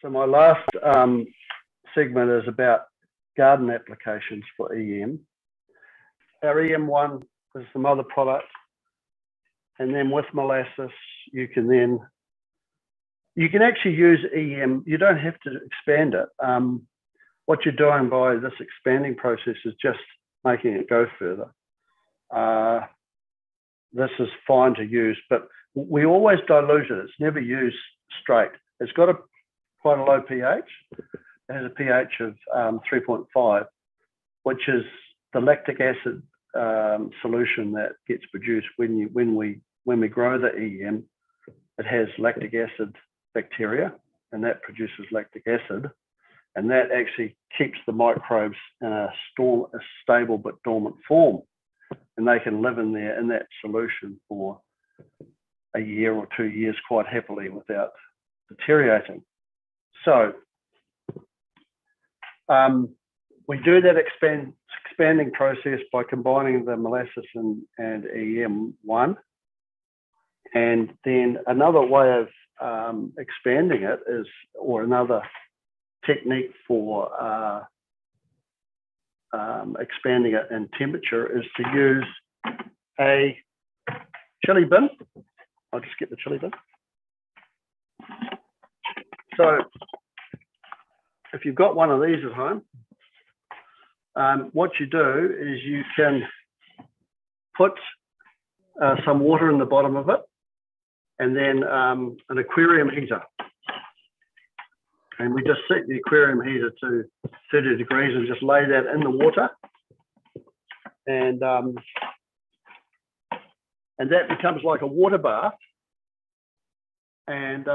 So my last segment is about garden applications for EM. Our EM1 is the mother product, and then with molasses, you can actually use EM. You don't have to expand it. What you're doing by this expanding process is just making it go further. This is fine to use, but we always dilute it. It's never used straight. It's got quite a low pH. It has a pH of 3.5, which is the lactic acid solution that gets produced when we grow the EM. It has lactic acid bacteria, and that produces lactic acid, and that actually keeps the microbes in a stable but dormant form, and they can live in there in that solution for a year or 2 years quite happily without deteriorating. So we do that expanding process by combining the molasses and EM1. And then another way of expanding it is, or another technique for expanding it in temperature, is to use a chili bin. I'll just get the chili bin. So if you've got one of these at home, what you do is you can put some water in the bottom of it, and then an aquarium heater. And we just set the aquarium heater to 30 degrees and just lay that in the water. And that becomes like a water bath. And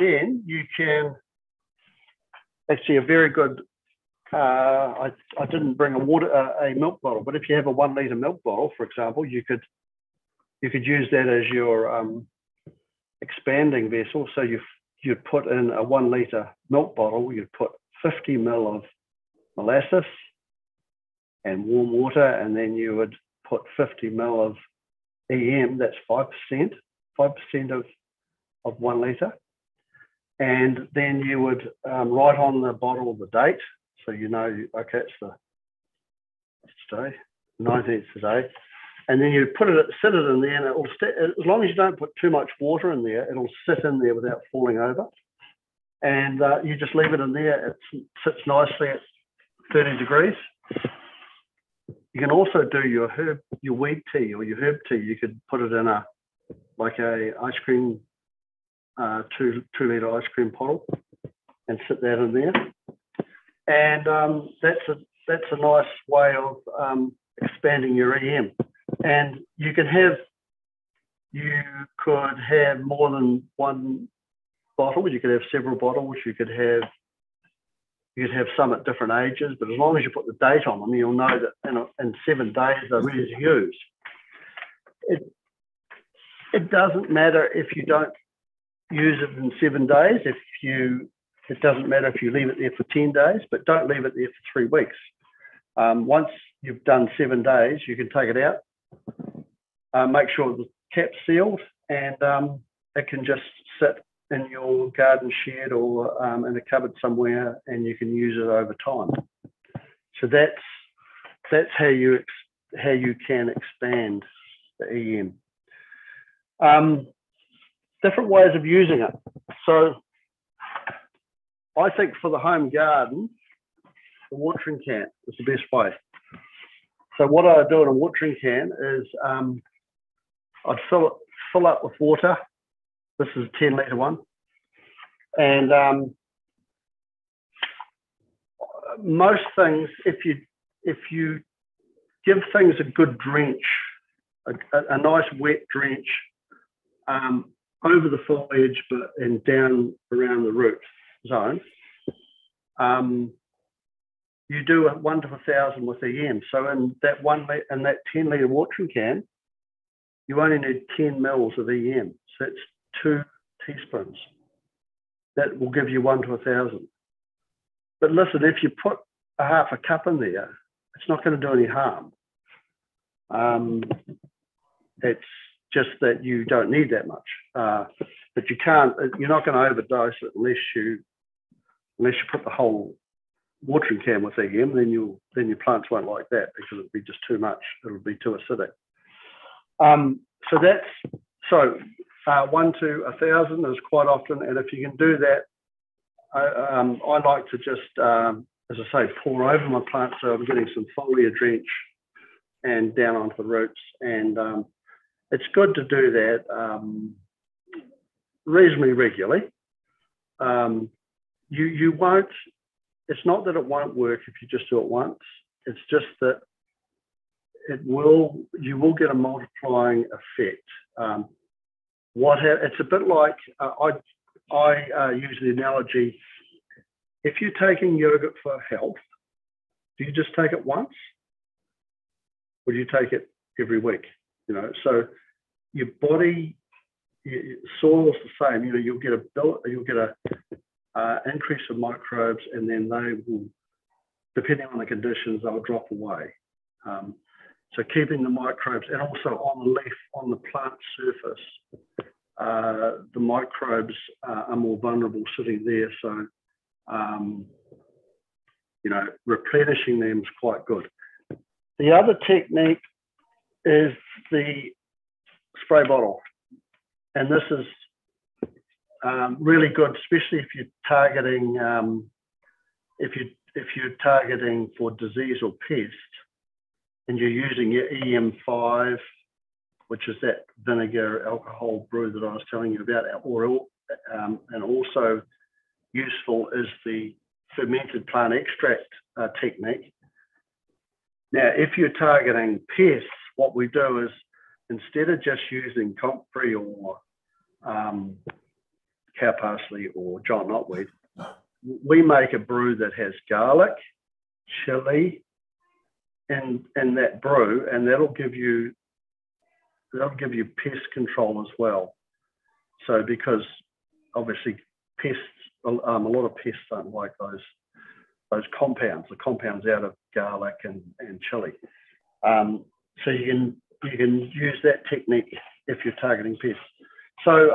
then you can, actually a very good, I didn't bring a milk bottle, but if you have a 1 litre milk bottle, for example, you could use that as your expanding vessel. So you'd put in a 1 litre milk bottle, you'd put 50 ml of molasses and warm water, and then you would put 50 ml of EM, that's 5% of 1 litre. And then you would write on the bottle the date, so you know, okay, it's today, 19th today. And then you sit it in there, and it will as long as you don't put too much water in there, it'll sit in there without falling over. And you just leave it in there. It sits nicely at 30 degrees. You can also do your weed tea or your herb tea. You could put it in a ice cream, 2 litre ice cream bottle, and sit that in there. And that's a nice way of expanding your EM. And you could have more than one bottle. You could have several bottles. You could have some at different ages, but as long as you put the date on them, you'll know that in 7 days they're ready to use. It doesn't matter if you don't use it in 7 days. It doesn't matter if you leave it there for 10 days, but don't leave it there for 3 weeks. Once you've done 7 days, you can take it out. Make sure the cap's sealed, and it can just sit in your garden shed or in a cupboard somewhere, and you can use it over time. So that's how you can expand the EM. Different ways of using it. So I think for the home garden, the watering can is the best way. So what I do in a watering can is I'd fill up with water. This is a 10 litre one. And most things, if you give things a good drench, a nice wet drench over the foliage and down around the root zone, you do 1 to 1,000 with EM. So in that 10 litre watering can, you only need 10 mils of EM. So it's 2 teaspoons. That will give you 1 to 1,000. But listen, if you put a half a cup in there, it's not going to do any harm. It's just that you don't need that much. but you can't. You're not going to overdose it unless you put the whole watering can with EM. Then your plants won't like that because it'll be just too much. It'll be too acidic. So that's 1 to 1,000 is quite often, and if you can do that, I like to just, as I say, pour over my plants so I'm getting some foliar drench and down onto the roots. And it's good to do that reasonably regularly. You won't. It's not that it won't work if you just do it once. It's just that you will get a multiplying effect. It's a bit like I use the analogy: if you're taking yogurt for health, do you just take it once, or do you take it every week? So your body, soil's the same. You'll get a increase of microbes, and then they will, depending on the conditions, they'll drop away. So keeping the microbes, and also on the leaf, on the plant surface, the microbes are more vulnerable sitting there. So, replenishing them is quite good. The other technique is the spray bottle, and this is really good, especially if you're targeting for disease or pest, and you're using your EM5, which is that vinegar alcohol brew that I was telling you about, and also useful is the fermented plant extract technique. Now, if you're targeting pests, what we do is, instead of just using comfrey or cow parsley or giant knotweed, we make a brew that has garlic, chili in that brew, and that'll give you pest control as well. So, because obviously pests, a lot of pests don't like those compounds, the compounds out of garlic and chili. So you can use that technique if you're targeting pests. So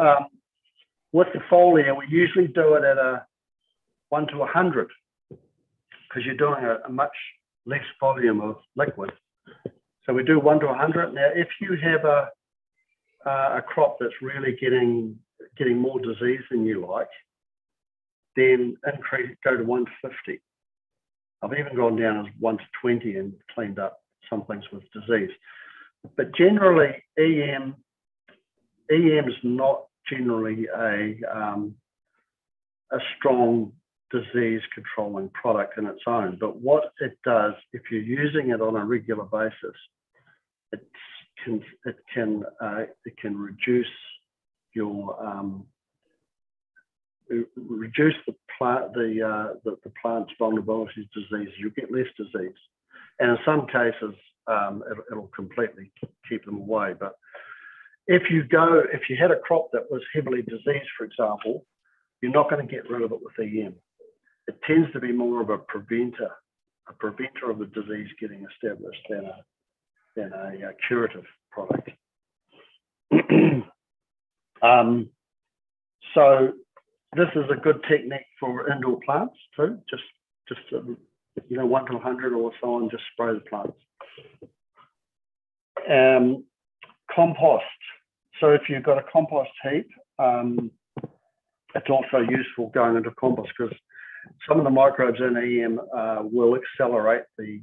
with the foliar, we usually do it at a 1 to 100 because you're doing a much less volume of liquid. So we do 1 to 100. Now, if you have a crop that's really getting more disease than you like, then go to 1 to 50. I've even gone down as 1 to 20 and cleaned up some things with disease. But generally, EM is not generally a strong disease controlling product in its own. But what it does, if you're using it on a regular basis, it can reduce the plant's vulnerability to disease. You'll get less disease, and in some cases, it'll completely keep them away. But if you had a crop that was heavily diseased, for example, you're not going to get rid of it with EM. It tends to be more of a preventer of the disease getting established than a curative product. So this is a good technique for indoor plants too. Just 1 to 100 or so, and just spray the plants. Compost. So if you've got a compost heap, it's also useful going into compost because some of the microbes in EM will accelerate the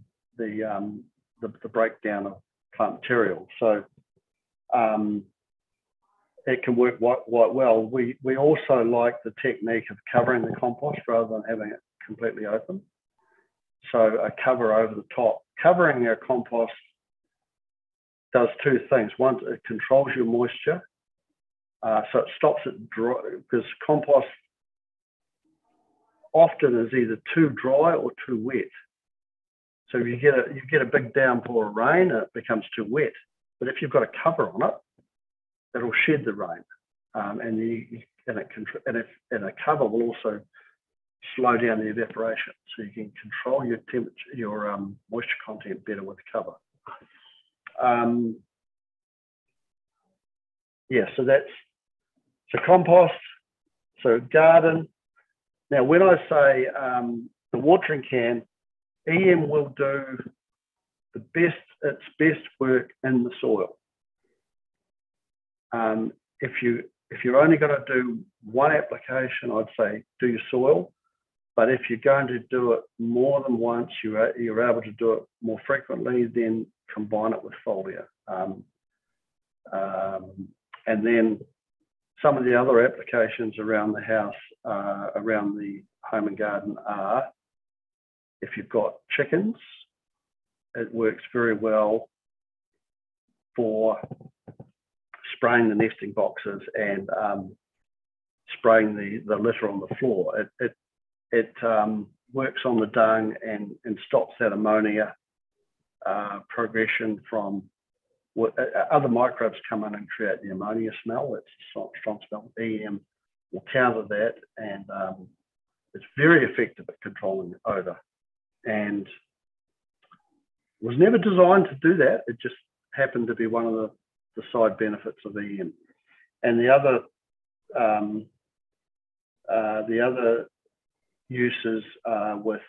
breakdown of plant material. So it can work quite well. We also like the technique of covering the compost rather than having it completely open. So a cover over the top. Covering your compost does two things. One, it controls your moisture, so it stops it dry, because compost often is either too dry or too wet. So if you get a big downpour of rain, it becomes too wet. But if you've got a cover on it, it'll shed the rain, and a cover will also slow down the evaporation, so you can control your temperature, your moisture content better with cover. So compost, so garden. Now, when I say the watering can, EM will do its best work in the soil. If you're only going to do one application, I'd say do your soil. But if you're going to do it more than once, you're able to do it more frequently, then combine it with foliar. And then some of the other applications around the house, around the home and garden are, if you've got chickens, it works very well for spraying the nesting boxes and spraying the litter on the floor. It works on the dung and stops that ammonia progression from what other microbes come in and create the ammonia smell. It's a strong smell. EM will counter that, and it's very effective at controlling odour. And was never designed to do that. It just happened to be one of the side benefits of EM. And the other uses with,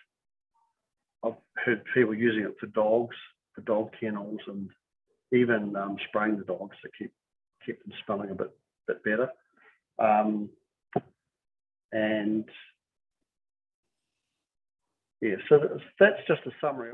I've heard people using it for dogs, for dog kennels, and even spraying the dogs to keep them smelling a bit better. And yeah, so that's just a summary.